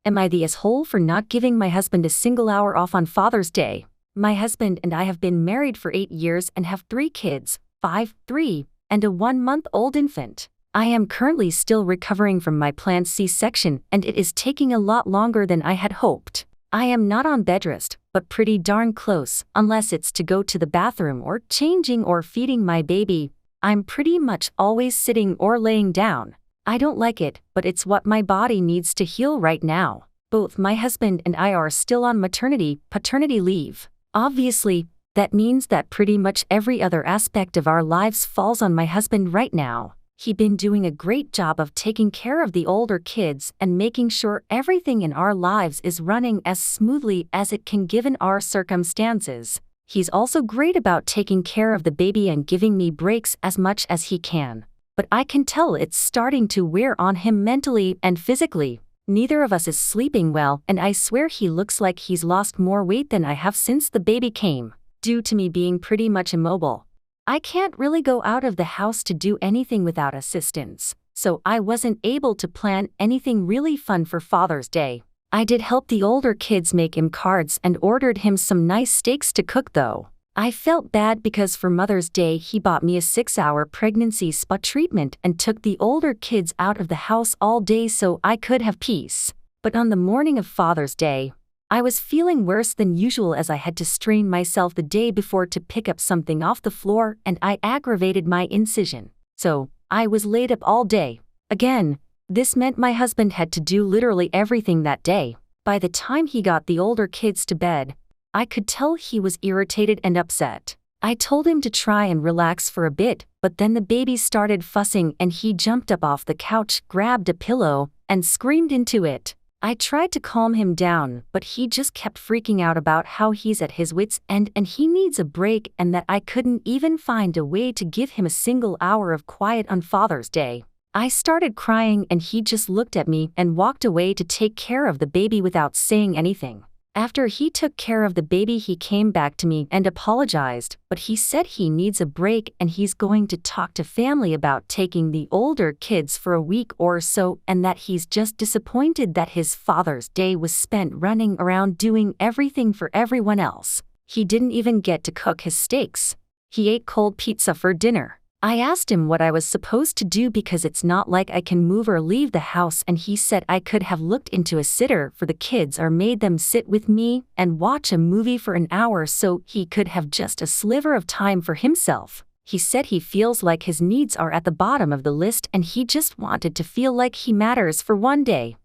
Am I the asshole for not giving my husband a single hour off on Father's Day? My husband and I have been married for 8 years and have 3 kids, 5, 3, and a 1-month-old infant. I am currently still recovering from my planned C-section and it is taking a lot longer than I had hoped. I am not on bed rest, but pretty darn close, unless it's to go to the bathroom or changing or feeding my baby. I'm pretty much always sitting or laying down. I don't like it, but it's what my body needs to heal right now. Both my husband and I are still on paternity leave. Obviously, that means that pretty much every other aspect of our lives falls on my husband right now. He's been doing a great job of taking care of the older kids and making sure everything in our lives is running as smoothly as it can given our circumstances. He's also great about taking care of the baby and giving me breaks as much as he can. But I can tell it's starting to wear on him mentally and physically. Neither of us is sleeping well, and I swear he looks like he's lost more weight than I have since the baby came, due to me being pretty much immobile. I can't really go out of the house to do anything without assistance, so I wasn't able to plan anything really fun for Father's Day. I did help the older kids make him cards and ordered him some nice steaks to cook though. I felt bad because for Mother's Day he bought me a 6-hour pregnancy spa treatment and took the older kids out of the house all day so I could have peace. But on the morning of Father's Day, I was feeling worse than usual as I had to strain myself the day before to pick up something off the floor and I aggravated my incision. So, I was laid up all day. Again, this meant my husband had to do literally everything that day. By the time he got the older kids to bed, I could tell he was irritated and upset. I told him to try and relax for a bit, but then the baby started fussing and he jumped up off the couch, grabbed a pillow, and screamed into it. I tried to calm him down, but he just kept freaking out about how he's at his wits' end and he needs a break and that I couldn't even find a way to give him a single hour of quiet on Father's Day. I started crying and he just looked at me and walked away to take care of the baby without saying anything. After he took care of the baby he came back to me and apologized, but he said he needs a break and he's going to talk to family about taking the older kids for a week or so and that he's just disappointed that his Father's Day was spent running around doing everything for everyone else. He didn't even get to cook his steaks. He ate cold pizza for dinner. I asked him what I was supposed to do because it's not like I can move or leave the house and he said I could have looked into a sitter for the kids or made them sit with me and watch a movie for an hour so he could have just a sliver of time for himself. He said he feels like his needs are at the bottom of the list and he just wanted to feel like he matters for one day.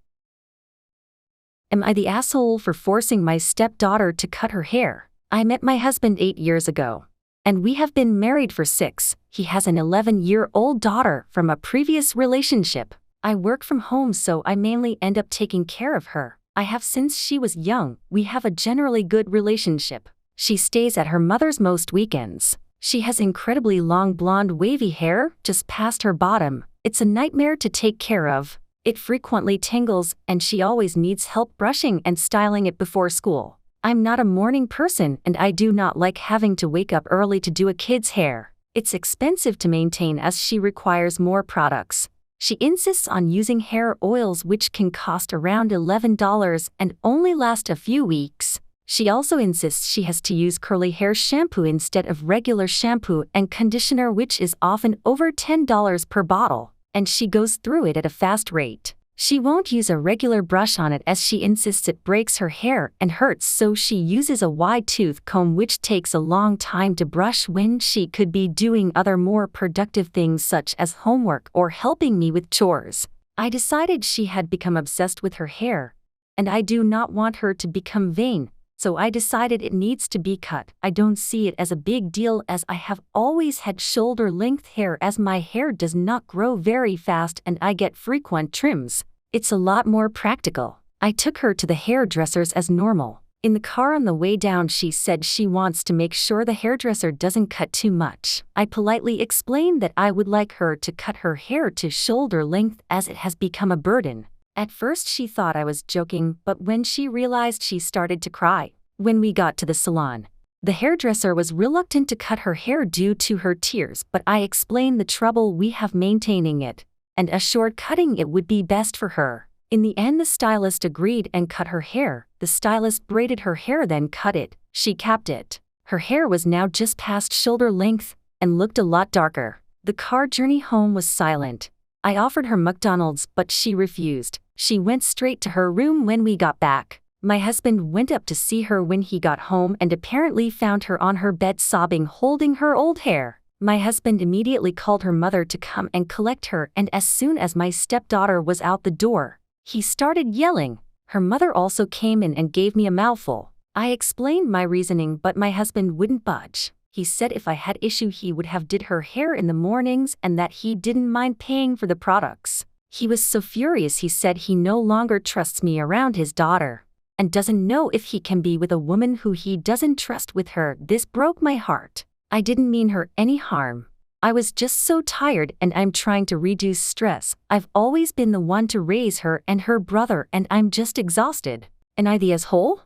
Am I the asshole for forcing my stepdaughter to cut her hair? I met my husband 8 years ago. And we have been married for 6. He has an 11-year-old daughter from a previous relationship. I work from home so I mainly end up taking care of her. I have since she was young. We have a generally good relationship. She stays at her mother's most weekends. She has incredibly long blonde wavy hair just past her bottom. It's a nightmare to take care of. It frequently tangles and she always needs help brushing and styling it before school. I'm not a morning person and I do not like having to wake up early to do a kid's hair. It's expensive to maintain as she requires more products. She insists on using hair oils which can cost around $11 and only last a few weeks. She also insists she has to use curly hair shampoo instead of regular shampoo and conditioner which is often over $10 per bottle, and she goes through it at a fast rate. She won't use a regular brush on it as she insists it breaks her hair and hurts, so she uses a wide tooth comb which takes a long time to brush when she could be doing other more productive things such as homework or helping me with chores. I decided she had become obsessed with her hair, and I do not want her to become vain, so I decided it needs to be cut. I don't see it as a big deal as I have always had shoulder-length hair as my hair does not grow very fast and I get frequent trims. It's a lot more practical. I took her to the hairdressers as normal. In the car on the way down she said she wants to make sure the hairdresser doesn't cut too much. I politely explained that I would like her to cut her hair to shoulder length as it has become a burden. At first she thought I was joking, but when she realized she started to cry. When we got to the salon, the hairdresser was reluctant to cut her hair due to her tears, but I explained the trouble we have maintaining it, and assured cutting it would be best for her. In the end, the stylist agreed and cut her hair. The stylist braided her hair, then cut it. She capped it. Her hair was now just past shoulder length and looked a lot darker. The car journey home was silent. I offered her McDonald's, but she refused. She went straight to her room when we got back. My husband went up to see her when he got home and apparently found her on her bed sobbing, holding her old hair. My husband immediately called her mother to come and collect her, and as soon as my stepdaughter was out the door, he started yelling. Her mother also came in and gave me a mouthful. I explained my reasoning, but my husband wouldn't budge. He said if I had issue he would have did her hair in the mornings and that he didn't mind paying for the products. He was so furious he said he no longer trusts me around his daughter and doesn't know if he can be with a woman who he doesn't trust with her. This broke my heart. I didn't mean her any harm. I was just so tired and I'm trying to reduce stress. I've always been the one to raise her and her brother and I'm just exhausted. Am I the asshole?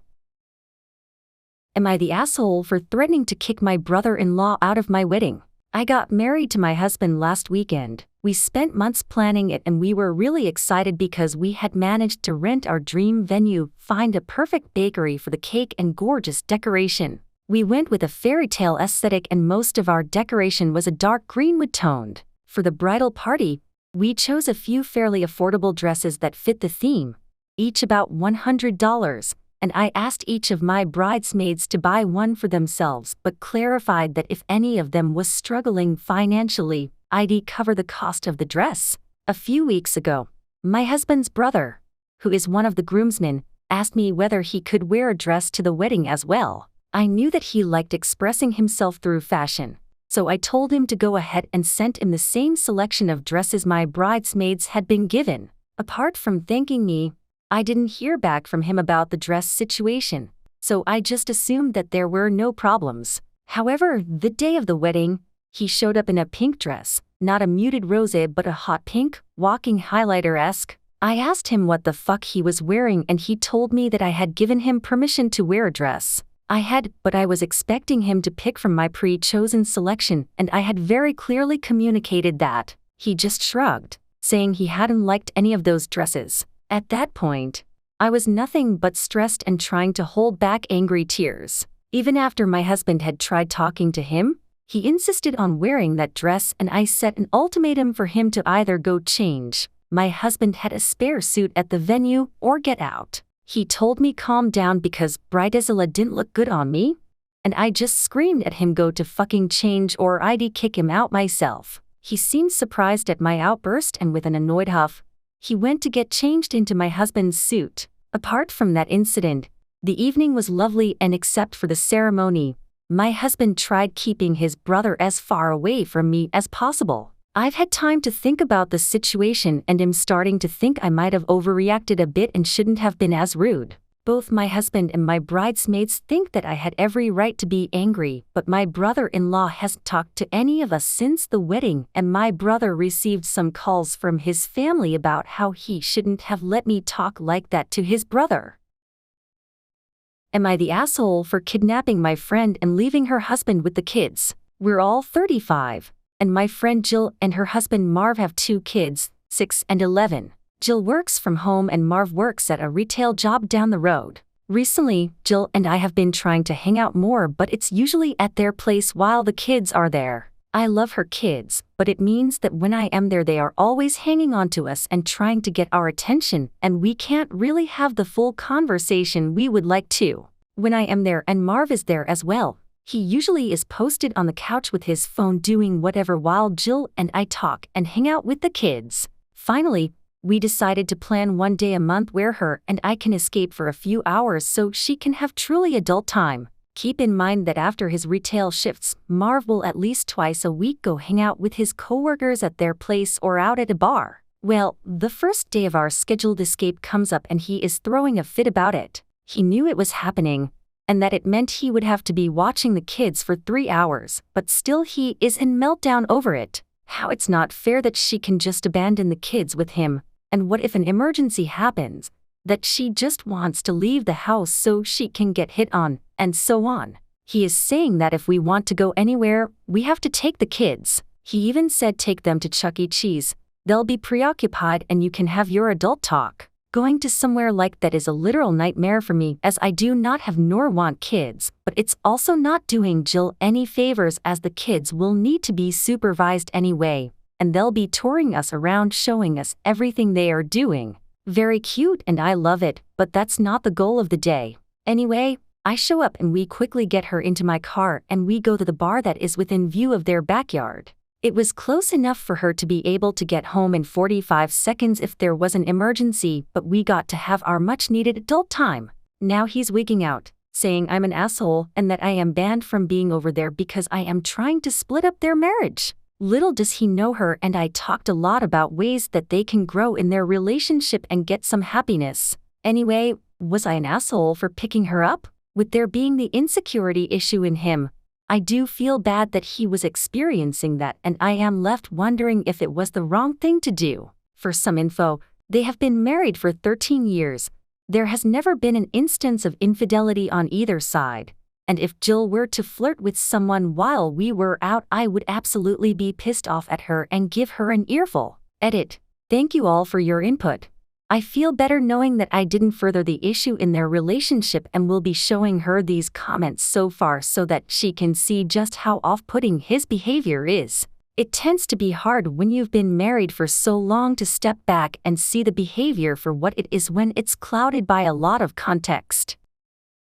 Am I the asshole for threatening to kick my brother-in-law out of my wedding? I got married to my husband last weekend. We spent months planning it and we were really excited because we had managed to rent our dream venue, find a perfect bakery for the cake and gorgeous decoration. We went with a fairy tale aesthetic and most of our decoration was a dark green wood toned. For the bridal party, we chose a few fairly affordable dresses that fit the theme, each about $100, and I asked each of my bridesmaids to buy one for themselves but clarified that if any of them was struggling financially, I'd cover the cost of the dress. A few weeks ago, my husband's brother, who is one of the groomsmen, asked me whether he could wear a dress to the wedding as well. I knew that he liked expressing himself through fashion, so I told him to go ahead and sent him the same selection of dresses my bridesmaids had been given. Apart from thanking me, I didn't hear back from him about the dress situation, so I just assumed that there were no problems. However, the day of the wedding, he showed up in a pink dress, not a muted rosé but a hot pink, walking highlighter-esque. I asked him what the fuck he was wearing and he told me that I had given him permission to wear a dress. I had, but I was expecting him to pick from my pre-chosen selection and I had very clearly communicated that. He just shrugged, saying he hadn't liked any of those dresses. At that point, I was nothing but stressed and trying to hold back angry tears. Even after my husband had tried talking to him, he insisted on wearing that dress and I set an ultimatum for him to either go change my husband had a spare suit at the venue or get out. He told me calm down because bridezilla didn't look good on me, and I just screamed at him go to fucking change or I'd kick him out myself. He seemed surprised at my outburst and with an annoyed huff, he went to get changed into my husband's suit. Apart from that incident, the evening was lovely and except for the ceremony, my husband tried keeping his brother as far away from me as possible. I've had time to think about the situation and am starting to think I might have overreacted a bit and shouldn't have been as rude. Both my husband and my bridesmaids think that I had every right to be angry, but my brother-in-law hasn't talked to any of us since the wedding and my brother received some calls from his family about how he shouldn't have let me talk like that to his brother. Am I the asshole for kidnapping my friend and leaving her husband with the kids? We're all 35, and my friend Jill and her husband Marv have 2 kids, 6 and 11. Jill works from home and Marv works at a retail job down the road. Recently, Jill and I have been trying to hang out more, but it's usually at their place while the kids are there. I love her kids, but it means that when I am there they are always hanging on to us and trying to get our attention, and we can't really have the full conversation we would like to. When I am there and Marv is there as well, he usually is posted on the couch with his phone doing whatever while Jill and I talk and hang out with the kids. Finally, we decided to plan one day a month where her and I can escape for a few hours so she can have truly adult time. Keep in mind that after his retail shifts, Marv will at least twice a week go hang out with his coworkers at their place or out at a bar. Well, the first day of our scheduled escape comes up and he is throwing a fit about it. He knew it was happening, and that it meant he would have to be watching the kids for 3 hours, but still he is in meltdown over it. How it's not fair that she can just abandon the kids with him, and what if an emergency happens, that she just wants to leave the house so she can get hit on, and so on. He is saying that if we want to go anywhere, we have to take the kids. He even said take them to Chuck E. Cheese. They'll be preoccupied and you can have your adult talk. Going to somewhere like that is a literal nightmare for me, as I do not have nor want kids, but it's also not doing Jill any favors, as the kids will need to be supervised anyway, and they'll be touring us around showing us everything they are doing. Very cute and I love it, but that's not the goal of the day. Anyway, I show up and we quickly get her into my car and we go to the bar that is within view of their backyard. It was close enough for her to be able to get home in 45 seconds if there was an emergency, but we got to have our much-needed adult time. Now he's wigging out, saying I'm an asshole and that I am banned from being over there because I am trying to split up their marriage. Little does he know her and I talked a lot about ways that they can grow in their relationship and get some happiness. Anyway, was I an asshole for picking her up? With there being the insecurity issue in him, I do feel bad that he was experiencing that, and I am left wondering if it was the wrong thing to do. For some info, they have been married for 13 years. There has never been an instance of infidelity on either side. And if Jill were to flirt with someone while we were out, I would absolutely be pissed off at her and give her an earful. Edit. Thank you all for your input. I feel better knowing that I didn't further the issue in their relationship and will be showing her these comments so far so that she can see just how off-putting his behavior is. It tends to be hard when you've been married for so long to step back and see the behavior for what it is when it's clouded by a lot of context.